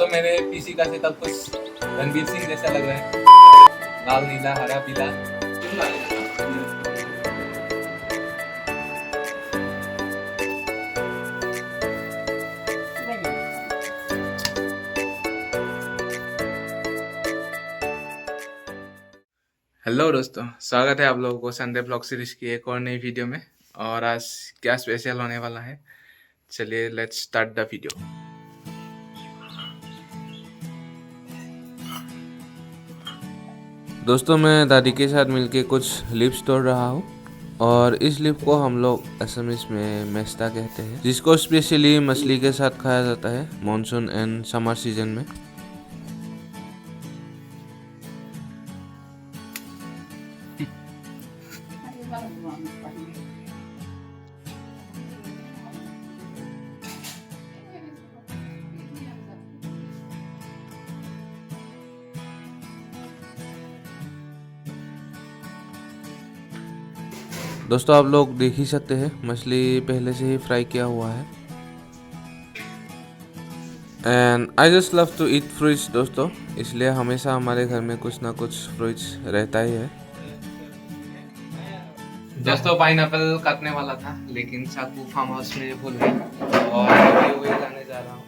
दोस्तों मेरे पीसी का सेटअप कुछ रणवीर सिंह जैसा लग रहा है, लाल नीला हरा पीला। हेलो दोस्तों, स्वागत है आप लोगों को संडे ब्लॉग सीरीज की एक और नई वीडियो में। और आज क्या स्पेशल होने वाला है, चलिए लेट्स स्टार्ट द वीडियो। दोस्तों मैं दादी के साथ मिलके कुछ लिप्स तोड़ रहा हूँ और इस लिप को हम लोग असमीज में मेस्ता कहते हैं, जिसको स्पेशली मछली के साथ खाया जाता है मॉनसून एंड समर सीजन में। दोस्तों आप लोग देख ही सकते हैं मछली पहले से ही फ्राई किया हुआ है। And I just love to eat fruits दोस्तों, इसलिए हमेशा हमारे घर में कुछ ना कुछ फ्रूट्स रहता ही है। दोस्तों पाइनएप्पल काटने वाला था लेकिन चाकू फार्म हाउस में भूल गया और अभी वही लाने जा रहा हूँ।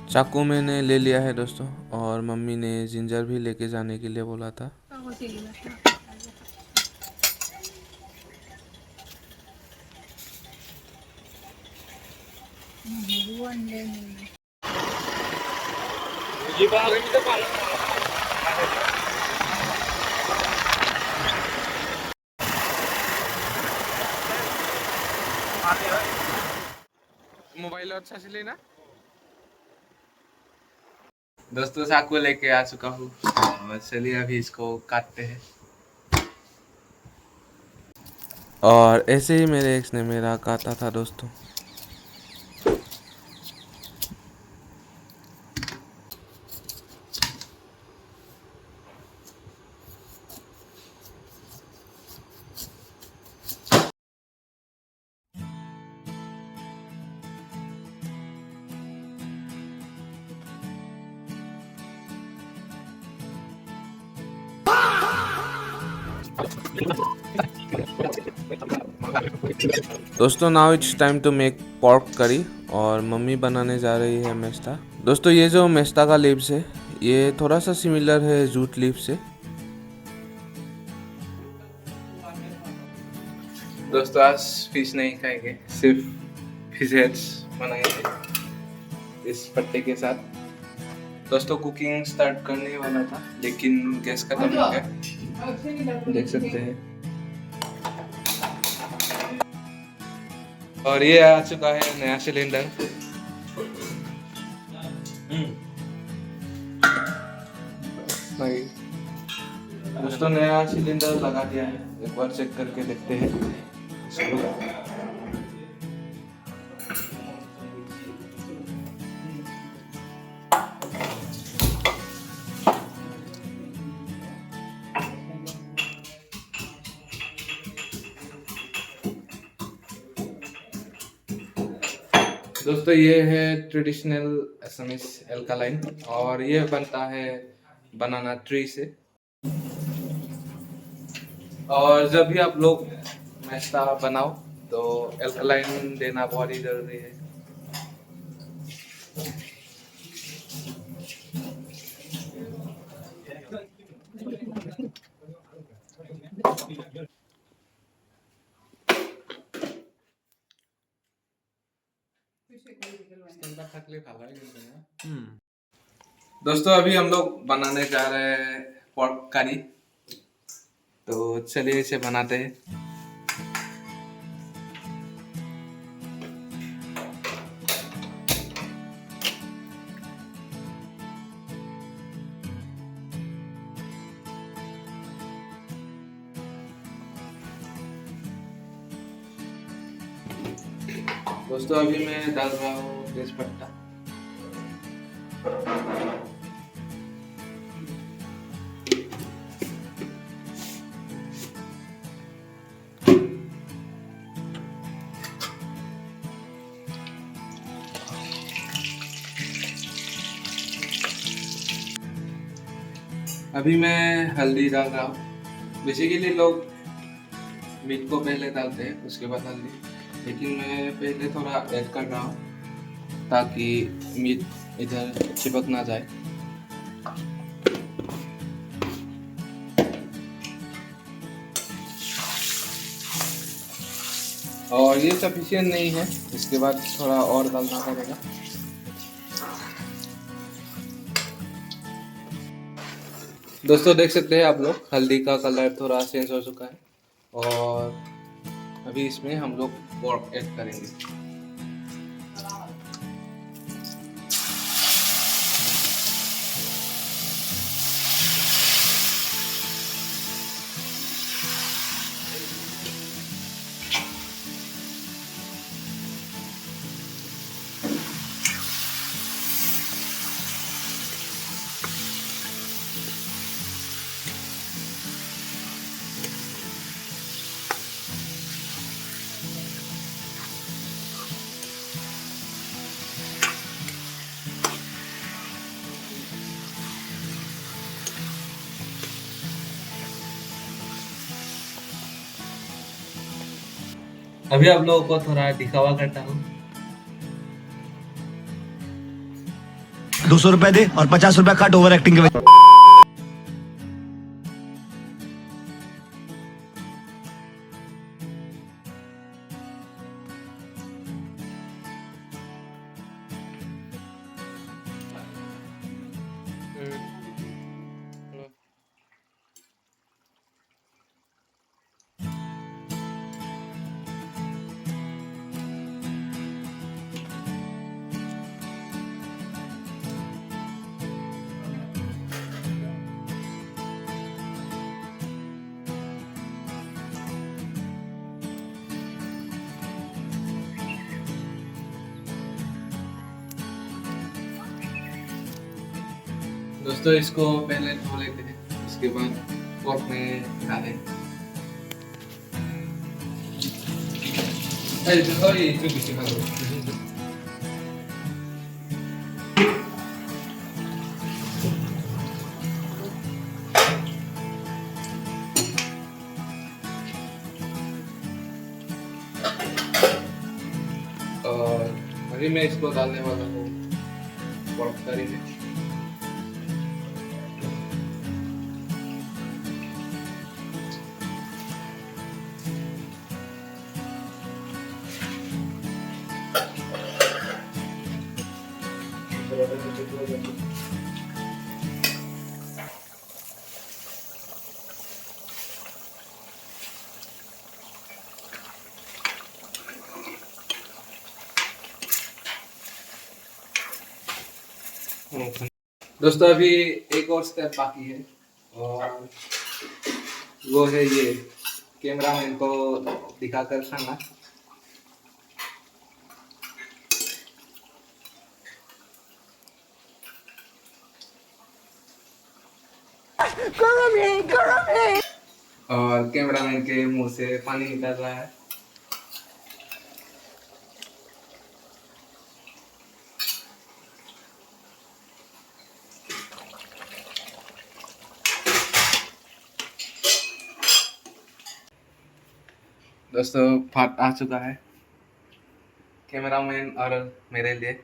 चाकू मैंने ले लिया है दोस्तों, और मम्मी ने जिंजर भी लेके जाने के लिए बोला था। मोबाइल अच्छा से लेना। दोस्तों चाकू लेके आ चुका हूँ और चलिए अभी इसको काटते हैं। और ऐसे ही मेरे एक्स ने मेरा काटा था दोस्तों। दोस्तों now it's time to make pork curry और मम्मी बनाने जा रही है मेस्ता। दोस्तों ये जो मेस्ता का लीव्स है ये थोड़ा सा सिमिलर है जूट लीफ से। दोस्तों आज फिश नहीं खाएंगे, सिर्फ फिश हेड्स बनाएंगे इस पत्ते के साथ। दोस्तों कुकिंग स्टार्ट करने वाला था लेकिन गैस खत्म हो गया, देख सकते हैं। और ये आ चुका है नया सिलेंडर। दोस्तों नया सिलेंडर लगा दिया है, एक बार चेक करके देखते हैं। दोस्तों ये है ट्रेडिशनल असमीज एल्कालाइन और ये बनता है बनाना ट्री से। और जब भी आप लोग मेस्ता बनाओ तो एल्कालाइन देना बहुत ही जरूरी है। दोस्तों अभी हम लोग बनाने जा रहे हैं पोर्क करी, तो चलिए इसे बनाते हैं। दोस्तों अभी मैं डाल रहा हूँ तेज पत्ता। अभी मैं हल्दी डाल रहा हूँ। बेसिकली लोग मीट को पहले डालते हैं उसके बाद हल्दी, लेकिन मैं पहले थोड़ा ऐड कर रहा हूँ ताकि मीट इधर चिपक ना जाए। और ये सफिशिएंट नहीं है, इसके बाद थोड़ा और डालना पड़ेगा। दोस्तों देख सकते हैं आप लोग, हल्दी का कलर थोड़ा चेंज हो चुका है और अभी इसमें हम लोग पोर्क ऐड करेंगे। अभी आप लोगों को थोड़ा दिखावा करता हूँ। 200 रुपए दे और 50 रुपए काट ओवर एक्टिंग के वजह। दोस्तों इसको पहले धो लेते हैं, उसके बाद पोर्क में डालें। और अभी मैं इसको डालने वाला हूँ पोर्क करी में। दोस्तों अभी एक और स्टेप बाकी है और वो है ये कैमरामैन को दिखाकर खाना। और कैमरामैन के मुंह से पानी निकल रहा है। दोस्तों फाट आ चुका है कैमरामैन और मेरे लिए।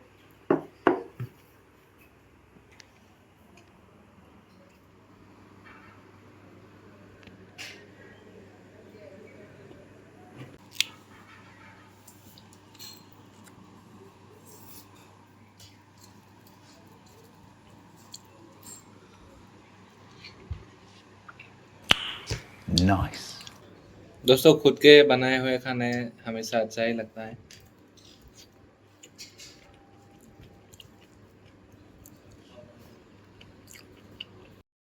नाइस। दोस्तों खुद के बनाए हुए खाने हमेशा अच्छा ही लगता है।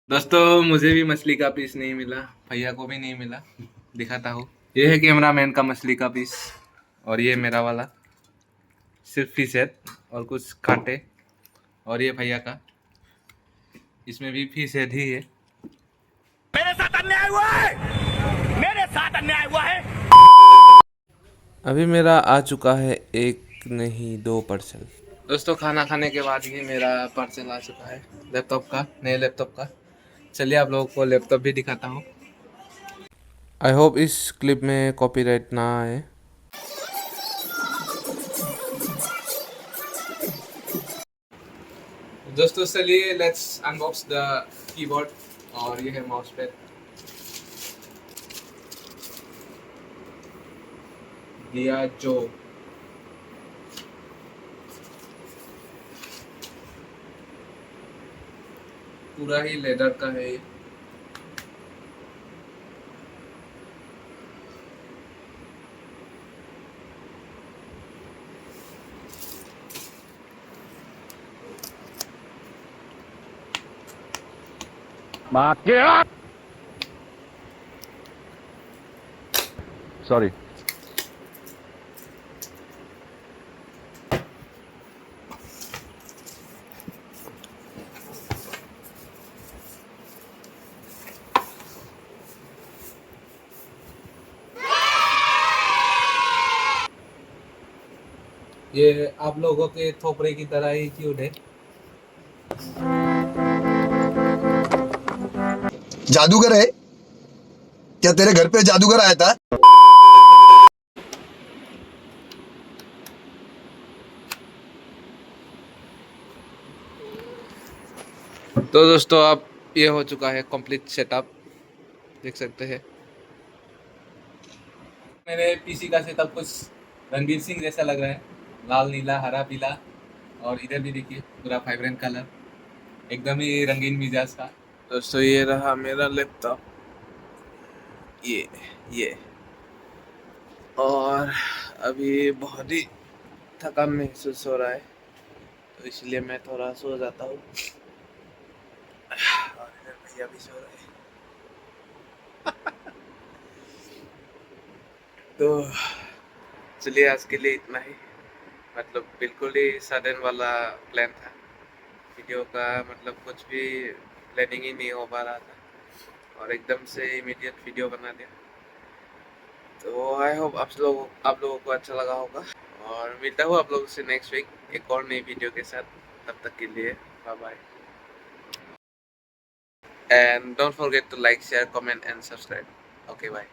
दोस्तों मुझे भी मछली का पीस नहीं मिला, भैया को भी नहीं मिला, दिखाता हूँ। ये है कैमरामैन का मछली का पीस और ये मेरा वाला, सिर्फ फिश है और कुछ कांटे। और ये भैया का, इसमें भी फिश हेड ही है। मेरे साथ अन्याय हुआ है, मेरे साथ अन्याय हुआ है। अभी मेरा आ चुका है एक नहीं 2 पार्सल। दोस्तों खाना खाने के बाद ही मेरा पार्सल आ चुका है लैपटॉप का, नए लैपटॉप का। चलिए आप लोगों को लैपटॉप भी दिखाता हूँ। आई होप इस क्लिप में कॉपीराइट ना आए। दोस्तों चलिए लेट्स अनबॉक्स द कीबोर्ड और ये है माउस पैड दिया जो पूरा ही लेदर का है ये। सॉरी। ये आप लोगों के थोपड़े की तरह ही क्यूट है। जादूगर है क्या? तेरे घर पे जादूगर आया था? तो दोस्तों अब ये हो चुका है कंप्लीट सेटअप, देख सकते हैं। मेरे पीसी का सेटअप कुछ रणवीर सिंह जैसा लग रहा है, लाल नीला हरा पीला, और इधर भी देखिए पूरा वाइब्रेंट कलर, एकदम ही रंगीन मिजाज का। दोस्तों ये रहा मेरा लैपटॉप, ये और अभी बहुत ही थकान महसूस हो रहा है, तो इसलिए मैं थोड़ा सो जाता हूँ। और इधर भैया भी सो रहे हैं। तो चलिए आज के लिए इतना ही, मतलब बिल्कुल ही सडन वाला प्लान था वीडियो का, मतलब कुछ भी प्लानिंग ही नहीं हो पा रहा था और एकदम से इमीडिएट वीडियो बना दिया। तो आई होप आप लोगों को अच्छा लगा होगा और मिलता हूँ आप लोगों से नेक्स्ट वीक एक और नई वीडियो के साथ। तब तक के लिए bye bye and don't forget to like share comment and subscribe. Okay bye.